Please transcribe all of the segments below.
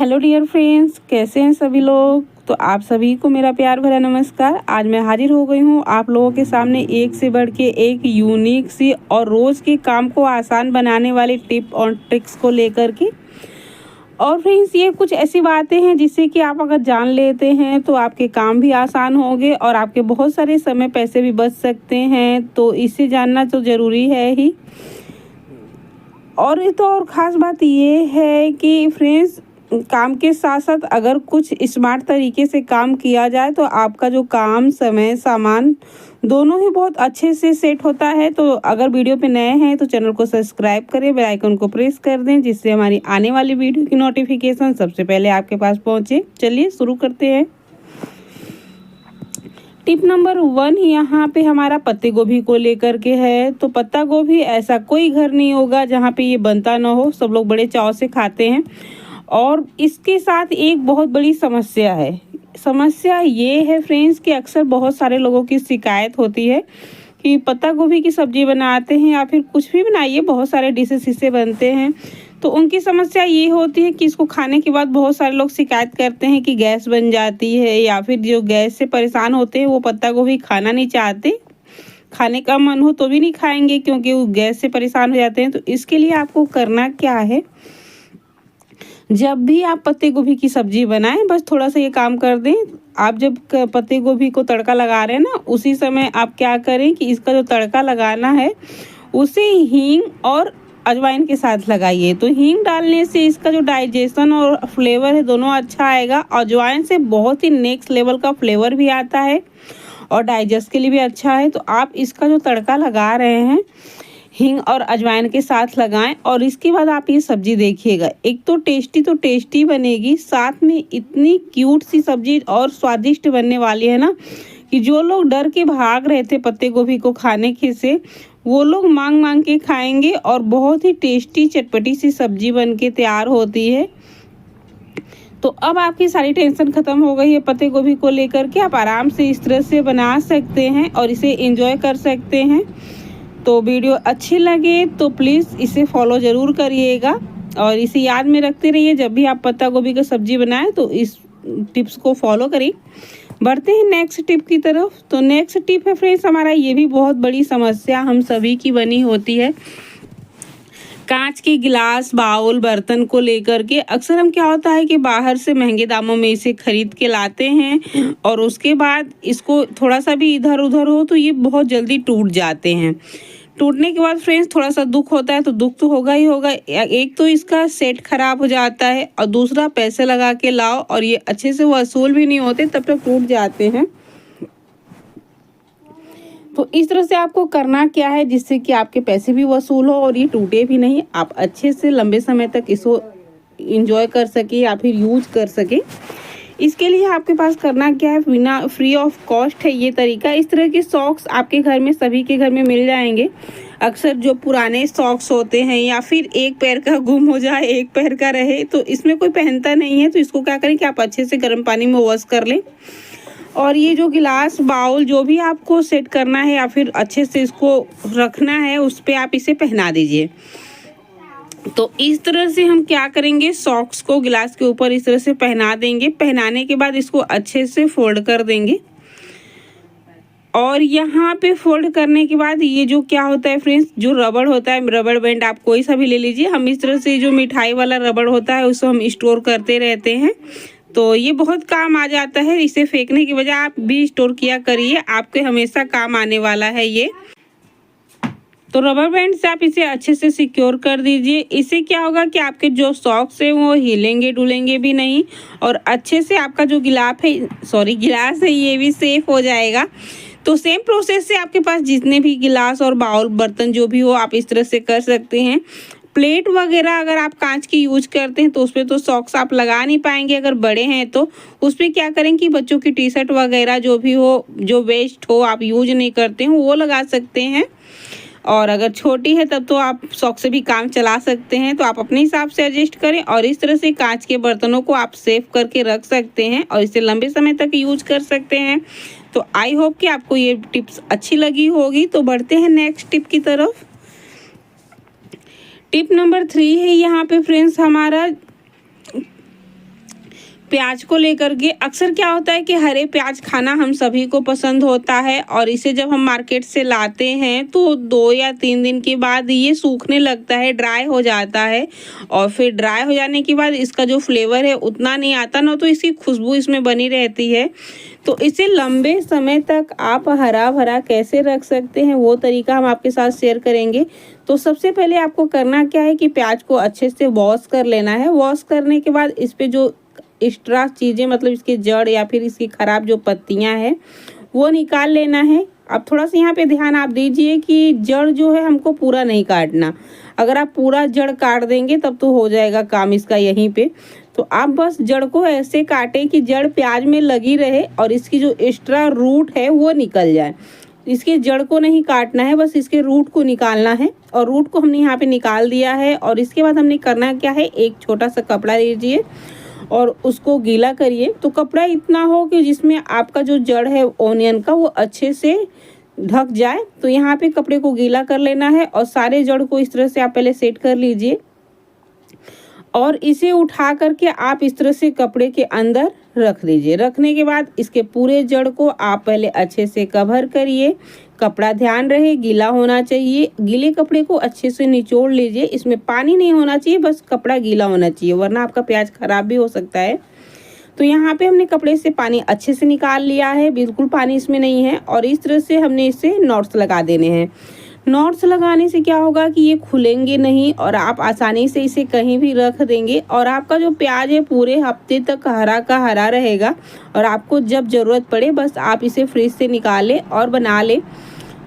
Hello dear friends, कैसे हैं सभी लोग। तो आप सभी को मेरा प्यार भरा नमस्कार। आज मैं हाजिर हो गई हूँ आप लोगों के सामने एक से बढ़ के एक यूनिक सी और रोज़ के काम को आसान बनाने वाली टिप और ट्रिक्स को लेकर के। और फ्रेंड्स, ये कुछ ऐसी बातें हैं जिससे कि आप अगर जान लेते हैं तो आपके काम भी आसान होंगे और आपके बहुत सारे समय पैसे भी बच सकते हैं। तो इसे जानना तो ज़रूरी है ही। और तो और ख़ास बात ये है कि फ्रेंड्स, काम के साथ साथ अगर कुछ स्मार्ट तरीके से काम किया जाए तो आपका जो काम, समय, सामान दोनों ही बहुत अच्छे से सेट होता है। तो अगर वीडियो पे नए हैं तो चैनल को सब्सक्राइब करें, बेल आइकन को प्रेस कर दें, जिससे हमारी आने वाली वीडियो की नोटिफिकेशन सबसे पहले आपके पास पहुंचे। चलिए शुरू करते हैं। टिप नंबर 1 यहाँ पे हमारा पत्ते गोभी को लेकर के है। तो पत्ता गोभी ऐसा कोई घर नहीं होगा जहाँ पे ये बनता ना हो। सब लोग बड़े चाव से खाते हैं। और इसके साथ एक बहुत बड़ी समस्या है। समस्या ये है फ्रेंड्स कि अक्सर बहुत सारे लोगों की शिकायत होती है कि पत्ता गोभी की सब्जी बनाते हैं या फिर कुछ भी बनाइए, बहुत सारे डिशेस इससे बनते हैं। तो उनकी समस्या ये होती है कि इसको खाने के बाद बहुत सारे लोग शिकायत करते हैं कि गैस बन जाती है, या फिर जो गैस से परेशान होते हैं वो पत्ता गोभी खाना नहीं चाहते। खाने का मन हो तो भी नहीं खाएंगे क्योंकि वो गैस से परेशान हो जाते हैं। तो इसके लिए आपको करना क्या है, जब भी आप पत्ते गोभी की सब्जी बनाएं बस थोड़ा सा ये काम कर दें। आप जब पत्ते गोभी को तड़का लगा रहे हैं ना, उसी समय आप क्या करें कि इसका जो तड़का लगाना है उसे हींग और अजवाइन के साथ लगाइए। तो हींग डालने से इसका जो डाइजेशन और फ्लेवर है दोनों अच्छा आएगा। अजवाइन से बहुत ही नेक्स्ट लेवल का फ्लेवर भी आता है और डाइजेस्ट के लिए भी अच्छा है। तो आप इसका जो तड़का लगा रहे हैं हींग और अजवाइन के साथ लगाएं और इसके बाद आप ये सब्जी देखिएगा। एक तो टेस्टी बनेगी, साथ में इतनी क्यूट सी सब्जी और स्वादिष्ट बनने वाली है ना कि जो लोग डर के भाग रहे थे पत्ते गोभी को खाने के से, वो लोग मांग मांग के खाएंगे और बहुत ही टेस्टी चटपटी सी सब्जी बन के तैयार होती है। तो अब आपकी सारी टेंशन ख़त्म हो गई है पत्ते गोभी को लेकर के। आप आराम से इस तरह से बना सकते हैं और इसे एंजॉय कर सकते हैं। तो वीडियो अच्छी लगे तो प्लीज़ इसे फॉलो ज़रूर करिएगा और इसे याद में रखते रहिए। जब भी आप पत्ता गोभी का सब्जी बनाएं तो इस टिप्स को फॉलो करें। बढ़ते हैं नेक्स्ट टिप की तरफ। तो नेक्स्ट टिप है फ्रेंड्स हमारा, ये भी बहुत बड़ी समस्या हम सभी की बनी होती है। कांच के गिलास, बाउल, बर्तन को लेकर के अक्सर हम क्या होता है कि बाहर से महंगे दामों में इसे खरीद के लाते हैं और उसके बाद इसको थोड़ा सा भी इधर उधर हो तो ये बहुत जल्दी टूट जाते हैं। टूटने के बाद फ्रेंड्स थोड़ा सा दुख होता है। तो दुख तो होगा ही होगा। एक तो इसका सेट खराब हो जाता है और दूसरा पैसे लगा के लाओ और ये अच्छे से वसूल भी नहीं होते, तब तक टूट जाते हैं। तो इस तरह से आपको करना क्या है जिससे कि आपके पैसे भी वसूल हो और ये टूटे भी नहीं, आप अच्छे से लंबे समय तक इसको एंजॉय कर सके या फिर यूज कर सके। इसके लिए आपके पास करना क्या है, बिना फ्री ऑफ कॉस्ट है ये तरीका। इस तरह के सॉक्स आपके घर में, सभी के घर में मिल जाएंगे। अक्सर जो पुराने सॉक्स होते हैं या फिर एक पैर का गुम हो जाए एक पैर का रहे तो इसमें कोई पहनता नहीं है, तो इसको क्या करें कि आप अच्छे से गर्म पानी में वॉश कर लें और ये जो गिलास, बाउल जो भी आपको सेट करना है या फिर अच्छे से इसको रखना है उस पर आप इसे पहना दीजिए। तो इस तरह से हम क्या करेंगे, सॉक्स को गिलास के ऊपर इस तरह से पहना देंगे। पहनाने के बाद इसको अच्छे से फोल्ड कर देंगे और यहाँ पे फोल्ड करने के बाद ये जो क्या होता है फ्रेंड्स, जो रबड़ होता है, रबड़ बैंड आप कोई सा भी ले लीजिए। हम इस तरह से जो मिठाई वाला रबड़ होता है उसको हम स्टोर करते रहते हैं, तो ये बहुत काम आ जाता है। इसे फेंकने की बजाय आप भी स्टोर किया करिए, आपके हमेशा काम आने वाला है ये। तो रबर बैंड से आप इसे अच्छे से सिक्योर कर दीजिए। इससे क्या होगा कि आपके जो सॉक्स है वो हिलेंगे डुलेंगे भी नहीं और अच्छे से आपका जो गिलास है ये भी सेफ हो जाएगा। तो सेम प्रोसेस से आपके पास जितने भी गिलास और बाउल, बर्तन जो भी हो आप इस तरह से कर सकते हैं। प्लेट वगैरह अगर आप कांच की यूज करते हैं तो उस पर तो सॉक्स आप लगा नहीं पाएंगे। अगर बड़े हैं तो उस पर क्या करें कि बच्चों की टी शर्ट वगैरह जो भी हो, जो वेस्ट हो, आप यूज नहीं करते हो, वो लगा सकते हैं। और अगर छोटी है तब तो आप सॉक्स से भी काम चला सकते हैं। तो आप अपने हिसाब से एडजस्ट करें और इस तरह से कांच के बर्तनों को आप सेव करके रख सकते हैं और इसे लंबे समय तक यूज कर सकते हैं। तो आई होप कि आपको ये टिप्स अच्छी लगी होगी। तो बढ़ते हैं नेक्स्ट टिप की तरफ। टिप नंबर 3 है यहाँ पे फ्रेंड्स हमारा प्याज को लेकर के अक्सर क्या होता है कि हरे प्याज खाना हम सभी को पसंद होता है और इसे जब हम मार्केट से लाते हैं तो 2 या 3 दिन के बाद ये सूखने लगता है, ड्राई हो जाता है और फिर ड्राई हो जाने के बाद इसका जो फ्लेवर है उतना नहीं आता, ना तो इसकी खुशबू इसमें बनी रहती है। तो इसे लंबे समय तक आप हरा भरा कैसे रख सकते हैं वो तरीका हम आपके साथ शेयर करेंगे। तो सबसे पहले आपको करना क्या है कि प्याज को अच्छे से वॉश कर लेना है। वॉश करने के बाद इस पे जो एक्स्ट्रा चीज़ें मतलब इसके जड़ या फिर इसकी ख़राब जो पत्तियां हैं वो निकाल लेना है। अब थोड़ा सा यहाँ पे ध्यान आप दीजिए कि जड़ जो है हमको पूरा नहीं काटना। अगर आप पूरा जड़ काट देंगे तब तो हो जाएगा काम इसका यहीं पे। तो आप बस जड़ को ऐसे काटें कि जड़ प्याज में लगी रहे और इसकी जो एक्स्ट्रा रूट है वो निकल जाए। इसके जड़ को नहीं काटना है, बस इसके रूट को निकालना है। और रूट को हमने यहाँ पे निकाल दिया है। और इसके बाद हमने करना क्या है, एक छोटा सा कपड़ा लीजिए और उसको गीला करिए। तो कपड़ा इतना हो कि जिसमें आपका जो जड़ है ओनियन का वो अच्छे से ढक जाए। तो यहाँ पे कपड़े को गीला कर लेना है और सारे जड़ को इस तरह से आप पहले सेट कर लीजिए और इसे उठा करके आप इस तरह से कपड़े के अंदर रख दीजिए। रखने के बाद इसके पूरे जड़ को आप पहले अच्छे से कवर करिए। कपड़ा ध्यान रहे गीला होना चाहिए। गीले कपड़े को अच्छे से निचोड़ लीजिए। इसमें पानी नहीं होना चाहिए, बस कपड़ा गीला होना चाहिए, वरना आपका प्याज खराब भी हो सकता है। तो यहाँ पे हमने कपड़े से पानी अच्छे से निकाल लिया है, बिल्कुल पानी इसमें नहीं है। और इस तरह से हमने इसे नॉट्स लगा देने हैं। नॉट्स लगाने से क्या होगा कि ये खुलेंगे नहीं और आप आसानी से इसे कहीं भी रख देंगे और आपका जो प्याज है पूरे हफ्ते तक हरा का हरा रहेगा। और आपको जब ज़रूरत पड़े बस आप इसे फ्रिज से निकालें और बना लें।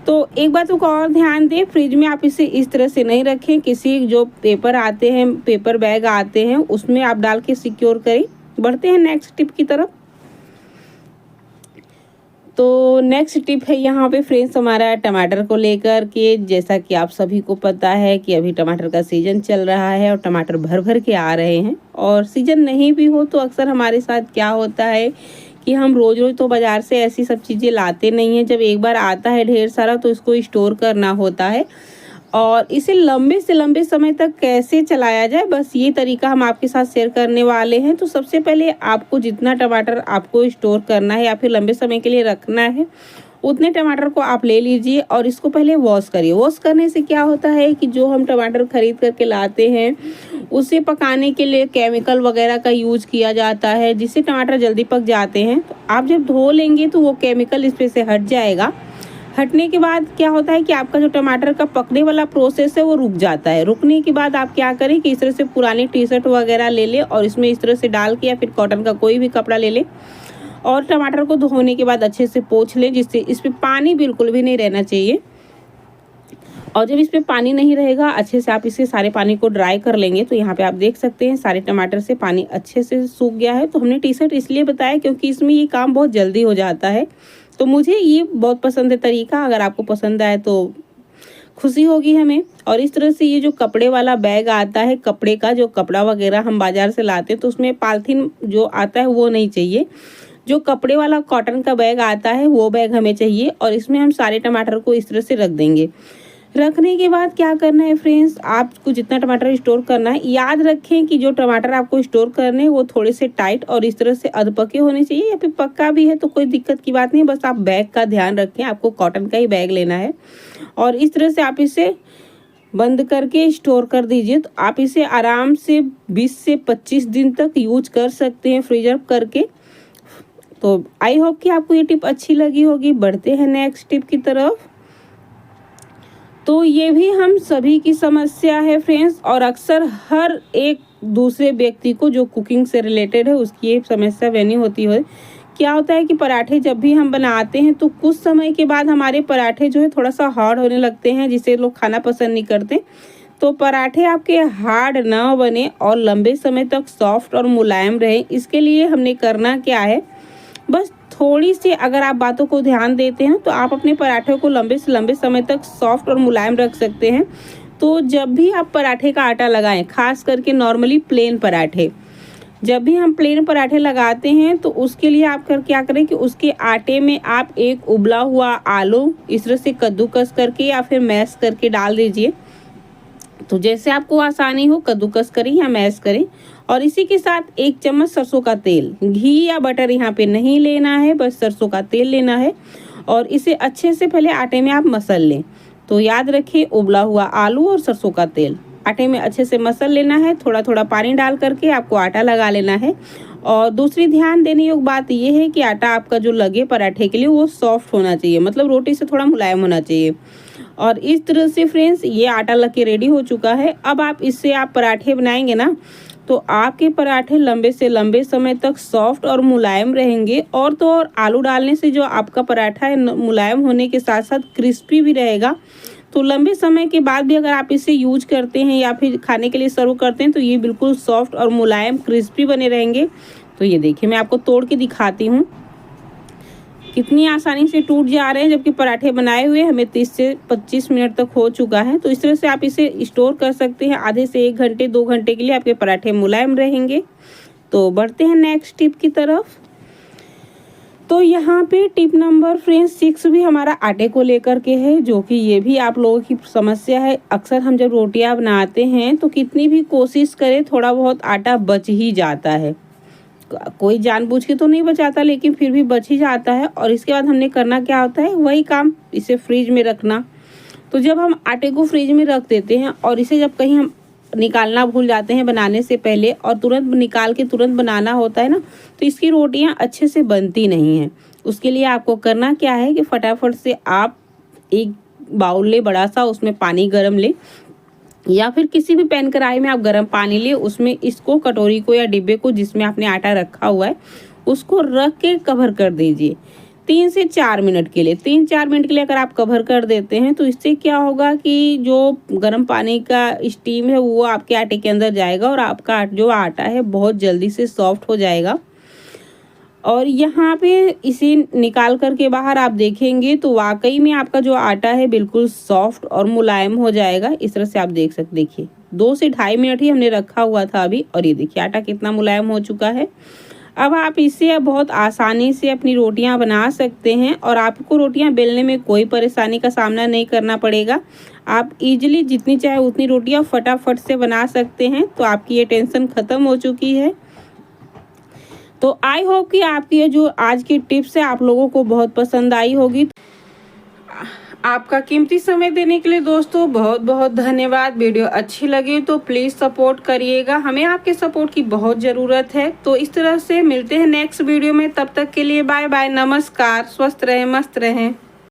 तो एक बात को और ध्यान दें, फ्रिज में आप इसे इस तरह से नहीं रखें। किसी जो पेपर आते हैं, पेपर बैग आते हैं, उसमें आप डाल के सिक्योर करें। बढ़ते हैं नेक्स्ट टिप की तरफ। तो नेक्स्ट टिप है यहाँ पे फ्रेंड्स हमारा टमाटर को लेकर के। जैसा कि आप सभी को पता है कि अभी टमाटर का सीज़न चल रहा है और टमाटर भर भर के आ रहे हैं। और सीज़न नहीं भी हो तो अक्सर हमारे साथ क्या होता है कि हम रोज़ रोज़ तो बाज़ार से ऐसी सब चीज़ें लाते नहीं हैं। जब एक बार आता है ढेर सारा तो इसको स्टोर करना होता है और इसे लंबे से लंबे समय तक कैसे चलाया जाए, बस ये तरीका हम आपके साथ शेयर करने वाले हैं। तो सबसे पहले आपको जितना टमाटर आपको स्टोर करना है या फिर लंबे समय के लिए रखना है उतने टमाटर को आप ले लीजिए और इसको पहले वॉश करिए। वॉश करने से क्या होता है कि जो हम टमाटर खरीद करके लाते हैं उसे पकाने के लिए केमिकल वगैरह का यूज किया जाता है, जिससे टमाटर जल्दी पक जाते हैं। तो आप जब धो लेंगे तो वो केमिकल इस पे से हट जाएगा। हटने के बाद क्या होता है कि आपका जो टमाटर का पकने वाला प्रोसेस है वो रुक जाता है। रुकने के बाद आप क्या करें कि इस तरह से पुरानी टी शर्ट वगैरह ले लें और इसमें इस तरह से डाल के या फिर कॉटन का कोई भी कपड़ा ले लें और टमाटर को धोने के बाद अच्छे से पोंछ लें, जिससे इस पर पानी बिल्कुल भी नहीं रहना चाहिए। और जब इस पर पानी नहीं रहेगा अच्छे से आप इससे सारे पानी को ड्राई कर लेंगे। तो यहाँ पे आप देख सकते हैं सारे टमाटर से पानी अच्छे से सूख गया है। तो हमने टी शर्ट इसलिए बताया क्योंकि इसमें ये काम बहुत जल्दी हो जाता है। तो मुझे ये बहुत पसंद है तरीका, अगर आपको पसंद आए तो खुशी होगी हमें। और इस तरह से ये जो कपड़े वाला बैग आता है, कपड़े का जो कपड़ा वगैरह हम बाज़ार से लाते हैं तो उसमें पॉलीथीन जो आता है वो नहीं चाहिए। जो कपड़े वाला कॉटन का बैग आता है वो बैग हमें चाहिए और इसमें हम सारे टमाटर को इस तरह से रख देंगे। रखने के बाद क्या करना है फ्रेंड्स, आपको जितना टमाटर स्टोर करना है याद रखें कि जो टमाटर आपको स्टोर करने हैं वो थोड़े से टाइट और इस तरह से अधपके होने चाहिए, या फिर पक्का भी है तो कोई दिक्कत की बात नहीं, बस आप बैग का ध्यान रखें। आपको कॉटन का ही बैग लेना है और इस तरह से आप इसे बंद करके स्टोर कर दीजिए। तो आप इसे आराम से 20 से 25 दिन तक यूज कर सकते हैं फ्रीजर करके। तो आई होप कि आपको ये टिप अच्छी लगी होगी। बढ़ते हैं नेक्स्ट टिप की तरफ। तो ये भी हम सभी की समस्या है फ्रेंड्स और अक्सर हर एक दूसरे व्यक्ति को जो कुकिंग से रिलेटेड है उसकी ये समस्या बनी होती है। क्या होता है कि पराठे जब भी हम बनाते हैं तो कुछ समय के बाद हमारे पराठे जो है थोड़ा सा हार्ड होने लगते हैं, जिसे लोग खाना पसंद नहीं करते। तो पराठे आपके हार्ड ना बने और लंबे समय तक सॉफ्ट और मुलायम रहे, इसके लिए हमने करना क्या है, बस थोड़ी सी अगर आप बातों को ध्यान देते हैं तो आप अपने पराठे को लंबे से लंबे समय तक सॉफ्ट और मुलायम रख सकते हैं। तो जब भी आप पराठे का आटा लगाएं, खास करके नॉर्मली प्लेन पराठे, जब भी हम प्लेन पराठे लगाते हैं तो उसके लिए आप क्या करें कि उसके आटे में आप एक उबला हुआ आलू इस तरह से कद्दूकस करके या फिर मैश करके डाल दीजिए। तो जैसे आपको आसानी हो कद्दूकस करें या मैश करें और इसी के साथ 1 चम्मच सरसों का तेल, घी या बटर यहाँ पे नहीं लेना है, बस सरसों का तेल लेना है और इसे अच्छे से पहले आटे में आप मसल लें। तो याद रखिए, उबला हुआ आलू और सरसों का तेल आटे में अच्छे से मसल लेना है। थोड़ा थोड़ा पानी डाल करके आपको आटा लगा लेना है। और दूसरी ध्यान देने योग्य बात यह है कि आटा आपका जो लगे पराठे के लिए वो सॉफ्ट होना चाहिए, मतलब रोटी से थोड़ा मुलायम होना चाहिए। और इस तरह से फ्रेंड्स ये आटा लग के रेडी हो चुका है। अब आप इससे आप पराठे बनाएंगे ना, तो आपके पराठे लंबे से लंबे समय तक सॉफ्ट और मुलायम रहेंगे। और तो और आलू डालने से जो आपका पराठा है मुलायम होने के साथ साथ क्रिस्पी भी रहेगा। तो लंबे समय के बाद भी अगर आप इसे यूज करते हैं या फिर खाने के लिए सर्व करते हैं तो ये बिल्कुल सॉफ्ट और मुलायम क्रिस्पी बने रहेंगे। तो ये देखिए, मैं आपको तोड़ के दिखाती हूँ कितनी आसानी से टूट जा रहे हैं, जबकि पराठे बनाए हुए हमें 30 से 25 मिनट तक हो चुका है। तो इस तरह से आप इसे स्टोर कर सकते हैं, आधे से 1 घंटे 2 घंटे के लिए आपके पराठे मुलायम रहेंगे। तो बढ़ते हैं नेक्स्ट टिप की तरफ। तो यहाँ पे टिप नंबर फ्रेंड्स 6 भी हमारा आटे को लेकर के है, जो कि ये भी आप लोगों की समस्या है। अक्सर हम जब रोटियां बनाते हैं तो कितनी भी कोशिश करें थोड़ा बहुत आटा बच ही जाता है। कोई जानबूझ के तो नहीं बचाता, लेकिन फिर भी बच ही जाता है। और इसके बाद हमने करना क्या होता है, वही काम, इसे फ्रिज में रखना। तो जब हम आटे को फ्रिज में रख देते हैं और इसे जब कहीं हम निकालना भूल जाते हैं बनाने से पहले और तुरंत निकाल के तुरंत बनाना होता है ना, तो इसकी रोटियां अच्छे से बनती नहीं हैं। उसके लिए आपको करना क्या है कि फटाफट से आप एक बाउल ले बड़ा सा, उसमें पानी गर्म ले या फिर किसी भी पैन कढ़ाई में आप गर्म पानी ले, उसमें इसको कटोरी को या डिब्बे को जिसमें आपने आटा रखा हुआ है उसको रख के कवर कर दीजिए 3 से 4 मिनट के लिए। 3-4 मिनट के लिए अगर आप कवर कर देते हैं तो इससे क्या होगा कि जो गर्म पानी का स्टीम है वो आपके आटे के अंदर जाएगा और आपका जो आटा है बहुत जल्दी से सॉफ्ट हो जाएगा। और यहाँ पे इसे निकाल करके बाहर आप देखेंगे तो वाकई में आपका जो आटा है बिल्कुल सॉफ्ट और मुलायम हो जाएगा। इस तरह से आप देख सकते, देखिए 2 से 2.5 मिनट ही हमने रखा हुआ था अभी, और ये देखिए आटा कितना मुलायम हो चुका है। अब आप इससे बहुत आसानी से अपनी रोटियां बना सकते हैं और आपको रोटियां बेलने में कोई परेशानी का सामना नहीं करना पड़ेगा। आप इजीली जितनी चाहे उतनी रोटियां फटाफट से बना सकते हैं। तो आपकी ये टेंशन ख़त्म हो चुकी है। तो आई होप कि आपकी ये जो आज की टिप्स है आप लोगों को बहुत पसंद आई होगी। आपका कीमती समय देने के लिए दोस्तों बहुत बहुत धन्यवाद। वीडियो अच्छी लगी तो प्लीज़ सपोर्ट करिएगा, हमें आपके सपोर्ट की बहुत ज़रूरत है। तो इस तरह से मिलते हैं नेक्स्ट वीडियो में, तब तक के लिए बाय बाय, नमस्कार, स्वस्थ रहें, मस्त रहें।